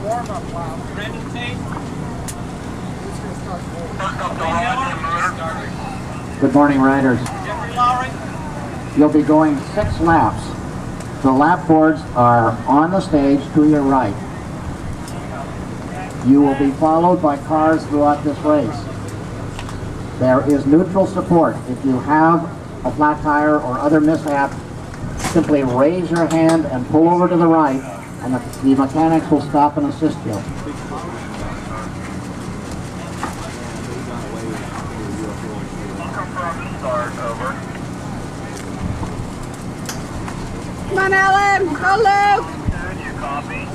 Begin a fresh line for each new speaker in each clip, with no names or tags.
warm-up lap. Ready to take?
Good morning, riders. You'll be going 6 laps. The lap boards are on the stage to your right. You will be followed by cars throughout this race. There is neutral support. If you have a flat tire or other mishap, simply raise your hand and pull over to the right, and the mechanics will stop and assist you.
Come on, Alan. Go, Luke.
You copy?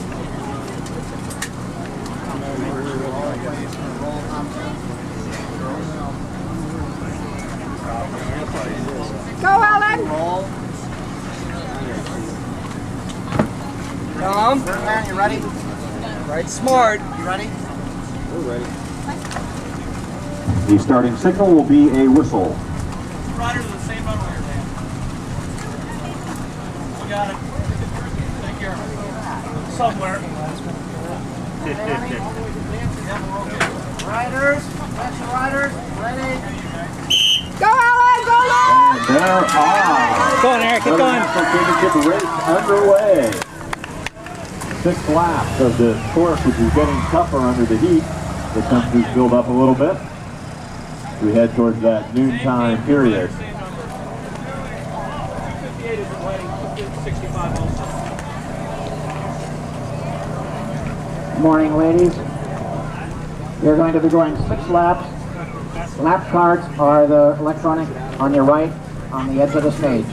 Go, Alan.
Tom?
Man, you ready?
Right smart.
You ready?
We're ready.
The starting signal will be a whistle.
Riders are the same underwear, man. We got it. Take care of it. Somewhere.
Riders, attention riders, ready?
Go, Alan. Go, Luke.
And there are.
Keep going, Eric. Keep going.
National Championship race underway. 6th lap of the course, which is getting tougher under the heat. The temperatures build up a little bit. We head towards that noontime period.
Good morning, ladies. You're going to be going 6 laps. Lap cards are the electronic on your right on the edge of the stage.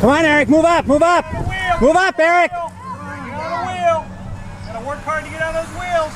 Come on, Eric. Move up. Move up. Move up, Eric.
Get on the wheel. Gotta work hard to get on those wheels.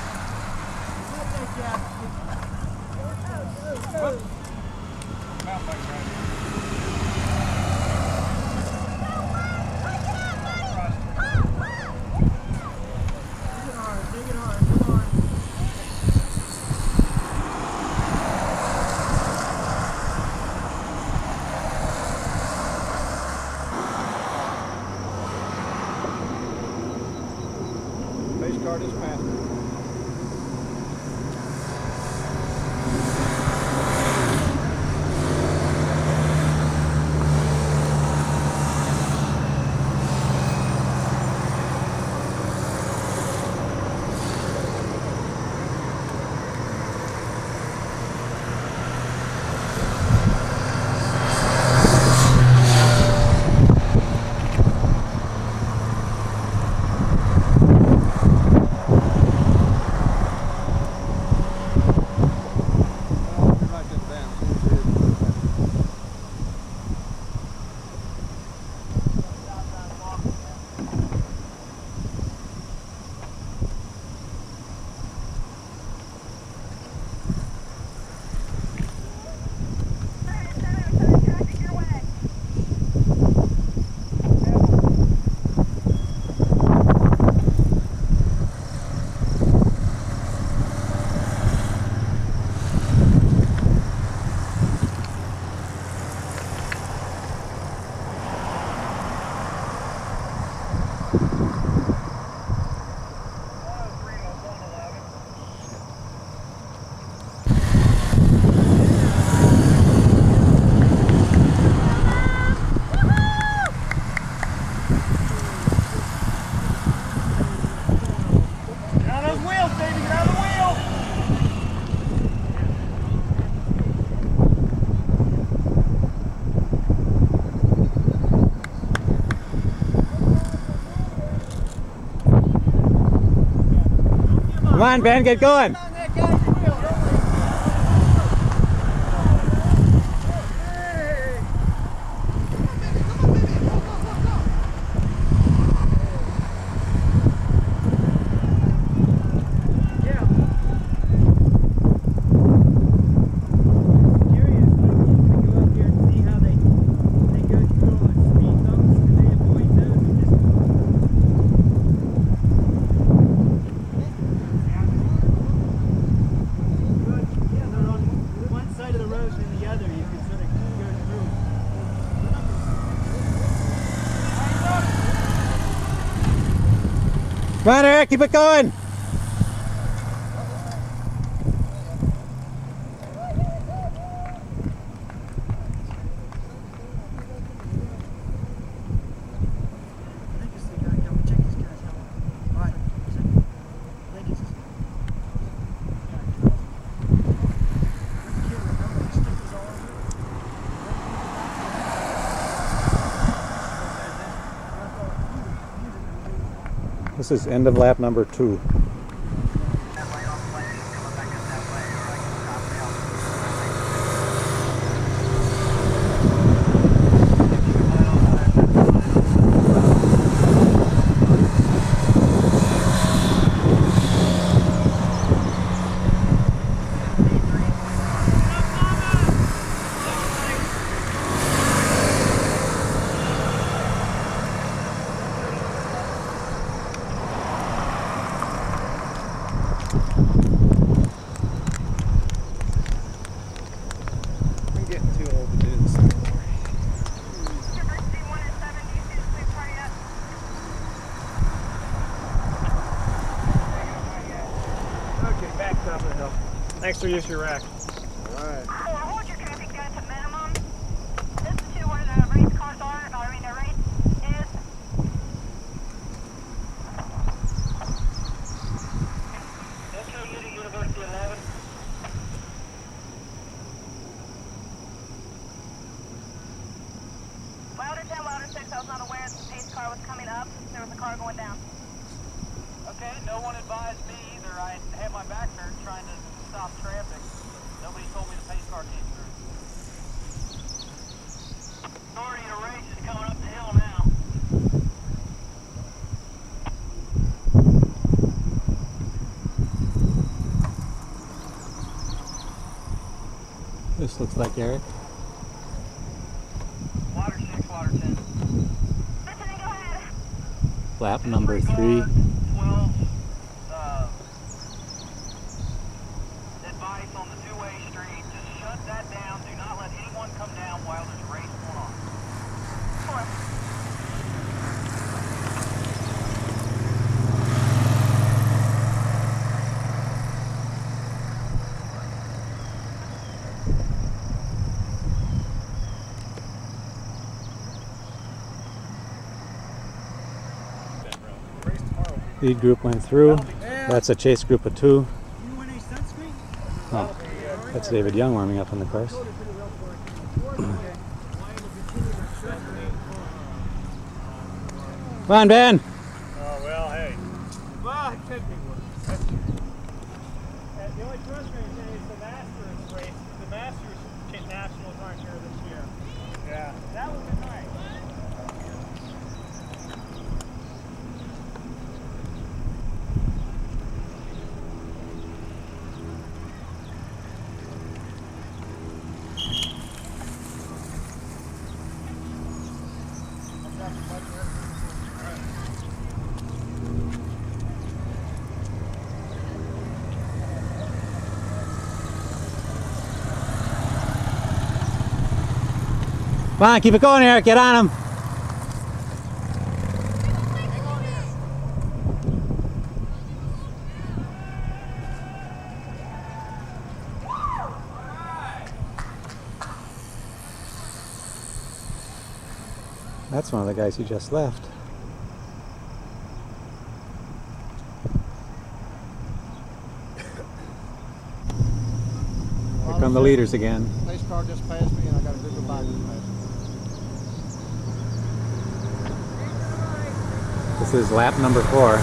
Face card is passed.
Come on, Ben, get going. Come on, Eric, keep it going. This is end of lap number 2.
Thanks for using your rack.
Alright. Hold your traffic down to minimum. This is to where the race cars are, the race is. Echo Unit University 11. Louder 10, louder 6. I was not aware that the pace car was coming up. There was a car going down. Okay, no one advised me either. I had my back turned trying to stop traffic. Nobody told me the pace car came through. Authority to race is coming up the hill now.
This looks like Eric.
Water 6, water 10. Listening, go ahead.
Lap number 3.
12. Advice on the two-way street. Just shut that down. Do not let anyone come down while there's a race going on. 4.
Lead group went through. That's a chase group of 2. Oh, that's David Young warming up on the course. Come on, Ben.
Oh, well, hey. Well, it could be worse. The only frustrating thing is the Masters race. The Masters Nationals aren't here this year. Yeah. That would be nice.
Come on, keep it going, Eric. Get on him. That's one of the guys who just left. Here come the leaders again.
Pace car just passed me and I got a group of bikers passing.
This is lap number 4.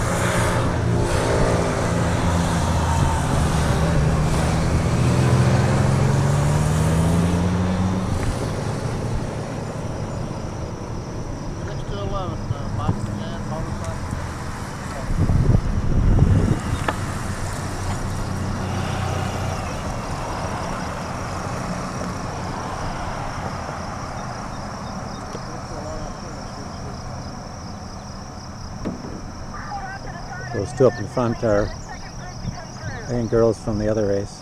Those two up in front are, I think, girls from the other race.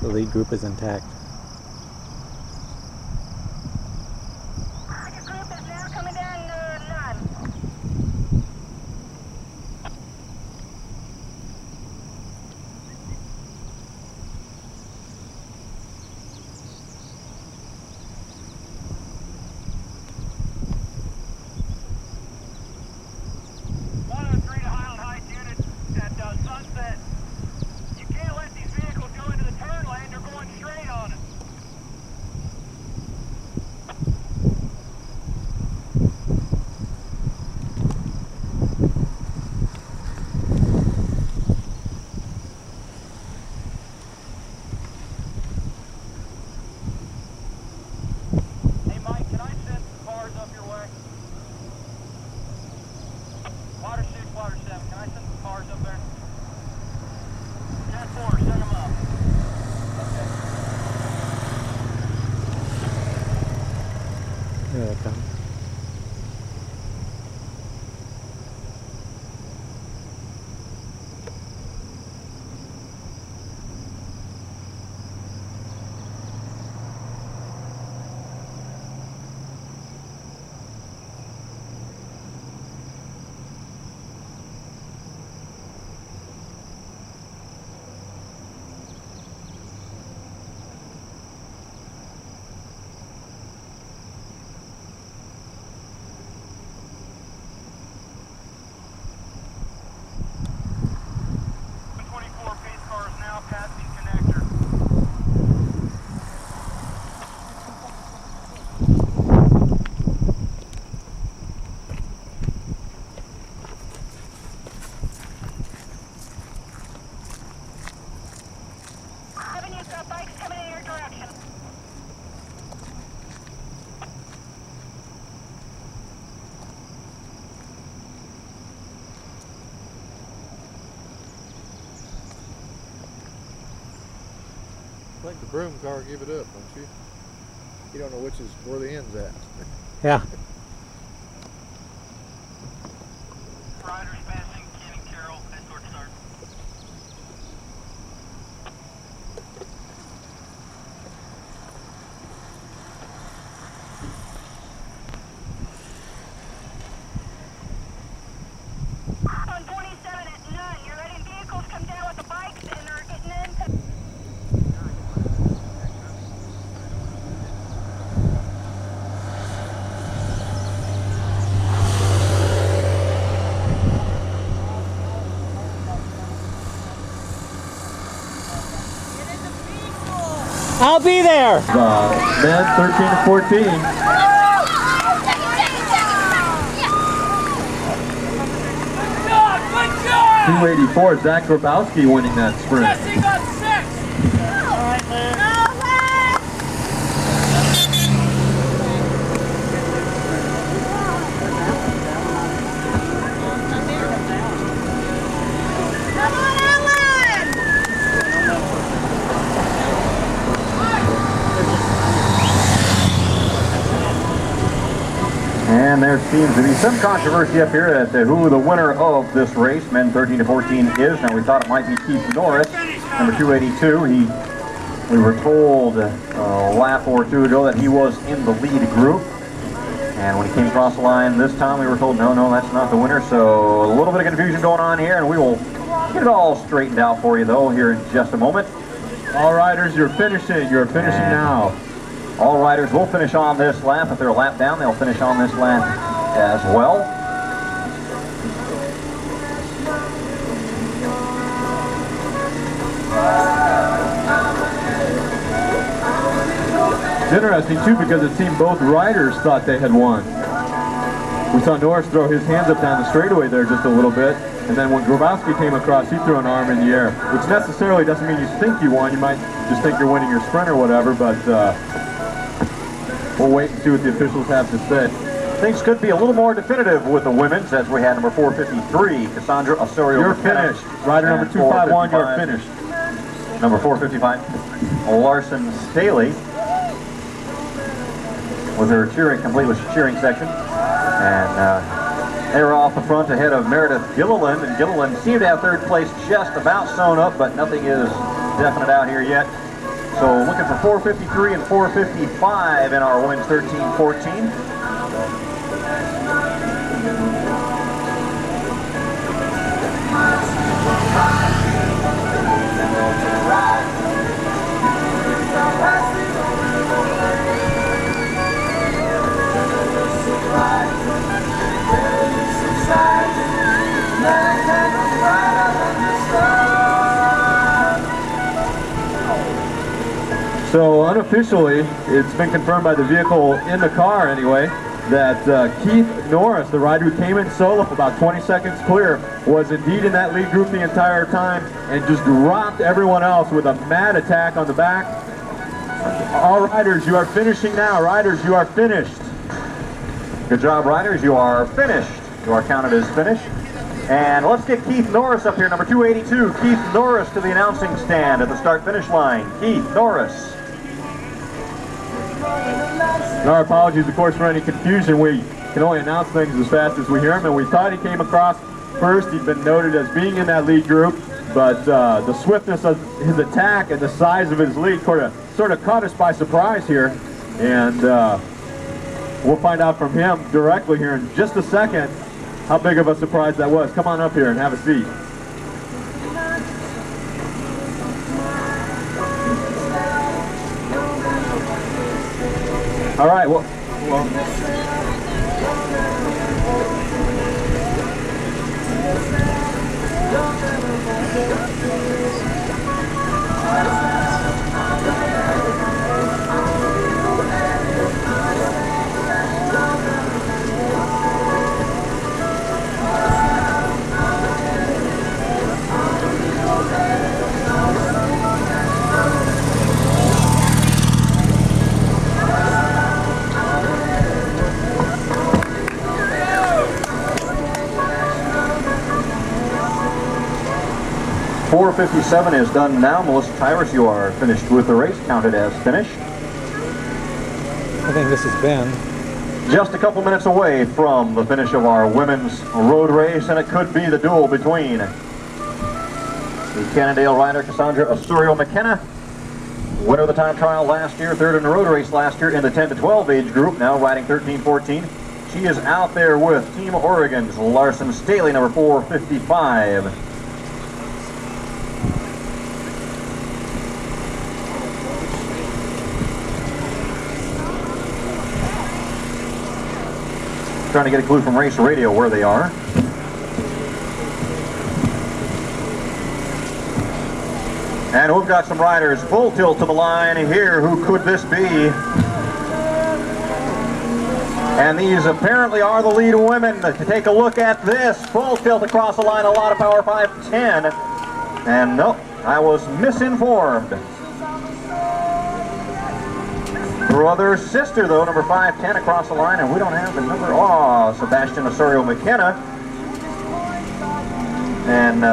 The lead group is intact.
Your group is now coming down to 9. Sunset. You can't let these vehicles go into the turn lane. They're going straight on us. Hey Mike, can I send some cars up your way? Water 6, water 7. Can I send some cars up there? 10-4, send them up. Okay.
Here they come.
I think the broom car give it up, don't you? You don't know which is where the end's at.
Yeah.
Riders passing, Ken and Carroll, escort start. On 27 at none, you're letting vehicles come down with the bikes and they're getting into...
I'll be there!
Men 13 to 14. 284, Zach Grabowski winning that sprint. And there seems to be some controversy up here as to who the winner of this race, men 13 to 14, is. Now we thought it might be Keith Norris, number 282. We were told a lap or two ago that he was in the lead group. And when he came across the line this time, we were told, no, that's not the winner. So a little bit of confusion going on here, and we will get it all straightened out for you, though, here in just a moment.
All riders, you're finishing now.
All riders will finish on this lap. If they're a lap down, they'll finish on this lap as well.
It's interesting too because it seemed both riders thought they had won. We saw Norris throw his hands up down the straightaway there just a little bit, and then when Grabowski came across, he threw an arm in the air, which necessarily doesn't mean you think you won. You might just think you're winning your sprint or whatever, but we'll wait and see what the officials have to say.
Things could be a little more definitive with the women's as we had number 453, Cassandra Osorio.
You're finished. Rider number 251, you're finished.
Number 455, Larson Staley, with her cheering, complete with cheering section. And
They were off the front ahead of Meredith Gilliland, and Gilliland seemed to have third place just about sewn up, but nothing is definite out here yet. So looking for 4:53 and 4:55 in our women's 13-14.
So unofficially, it's been confirmed by the vehicle in the car anyway, that Keith Norris, the rider who came in solo about 20 seconds clear, was indeed in that lead group the entire time and just dropped everyone else with a mad attack on the back. All riders, you are finishing now. Riders, you are finished.
Good job, riders. You are finished. You are counted as finished. And let's get Keith Norris up here, number 282. Keith Norris to the announcing stand at the start-finish line. Keith Norris.
And our apologies, of course, for any confusion. We can only announce things as fast as we hear them, and we thought he came across first. He'd been noted as being in that lead group, but the swiftness of his attack and the size of his lead sort of caught us by surprise here, and we'll find out from him directly here in just a second how big of a surprise that was. Come on up here and have a seat. All right, well
.457 is done now. Melissa Tyrus, you are finished with the race, counted as finished.
I think this has been
Just a couple minutes away from the finish of our women's road race, and it could be the duel between the Cannondale rider Cassandra Osorio McKenna, winner of the time trial last year, third in the road race last year in the 10 to 12 age group, now riding 13-14. She is out there with Team Oregon's Larson Staley, number 455. Trying to get a clue from Race Radio where they are. And we've got some riders full tilt to the line here. Who could this be? And these apparently are the lead women. To take a look at this, full tilt across the line, a lot of power, 510. And nope, I was misinformed. Brother, sister, though, number 510 across the line, and we don't have the number. Oh, Sebastian Osorio McKenna. And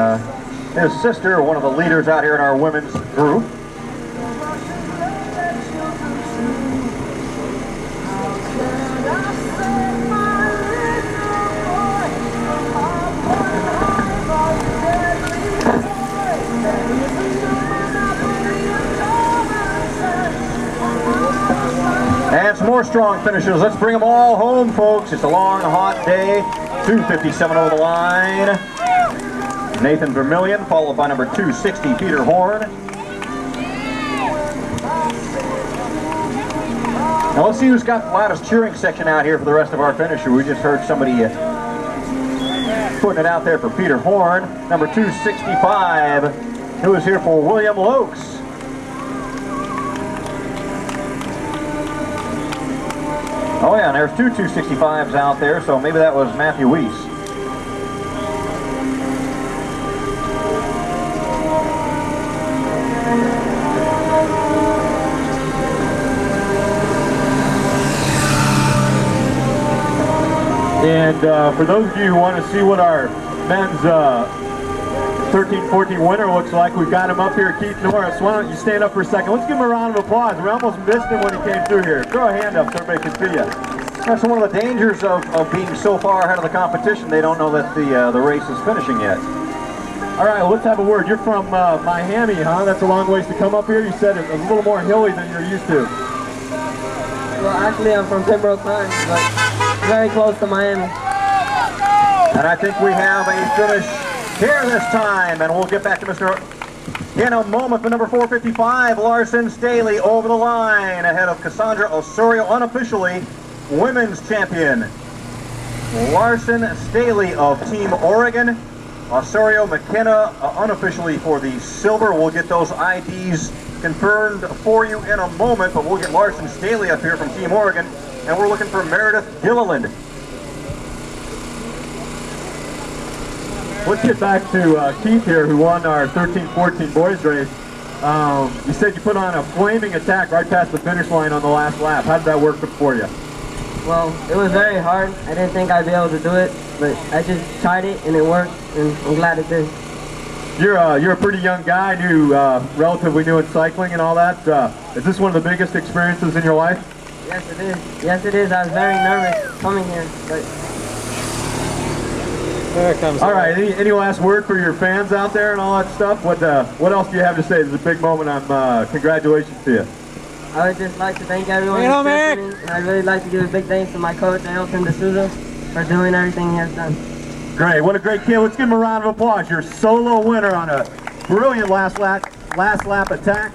his sister, one of the leaders out here in our women's group. And some more strong finishes. Let's bring them all home, folks. It's a long, hot day. 257 over the line. Nathan Vermillion, followed by number 260, Peter Horn. Now let's see who's got the loudest cheering section out here for the rest of our finisher. We just heard somebody putting it out there for Peter Horn. Number 265, who is here for William Lokes. Oh yeah, and there's two 265s out there, so maybe that was Matthew Weiss.
And for those of you who want to see what our men's 13-14 winner looks like, we've got him up here, Keith Norris. Why don't you stand up for a second? Let's give him a round of applause. We almost missed him when he came through here. Throw a hand up so everybody can see you.
That's one of the dangers of being so far ahead of the competition. They don't know that the race is finishing yet.
All right, well, let's have a word. You're from Miami, huh? That's a long ways to come up here. You said it's a little more hilly than you're used to.
Well, actually, I'm from Pembroke Pines, but very close to Miami.
And I think we have a finish here this time, and we'll get back to Mr. in a moment. For number 455, Larson Staley over the line ahead of Cassandra Osorio, unofficially women's champion. Larson Staley of Team Oregon. Osorio McKenna unofficially for the silver. We'll get those IDs confirmed for you in a moment, but we'll get Larson Staley up here from Team Oregon, and we're looking for Meredith Gilliland.
Let's get back to Keith here, who won our 13-14 boys race. You said you put on a flaming attack right past the finish line on the last lap. How did that work for you?
Well, it was very hard. I didn't think I'd be able to do it, but I just tried it and it worked, and I'm glad it did.
You're a pretty young guy, relatively new in cycling and all that. Is this one of the biggest experiences in your life?
Yes, it is. Yes, it is. I was very nervous coming here, but...
There it comes.
All right, any last word for your fans out there and all that stuff? What else do you have to say? This is a big moment. Congratulations to you.
I would just like to thank everyone who's listening, and I'd really like to give a big thanks to my coach, Ailton D'Souza, for doing everything he has done.
Great, what a great kid. Let's give him a round of applause. Your solo winner on a brilliant last lap attack,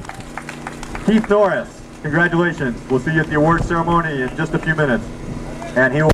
Keith Norris. Congratulations. We'll see you at the award ceremony in just a few minutes. And he will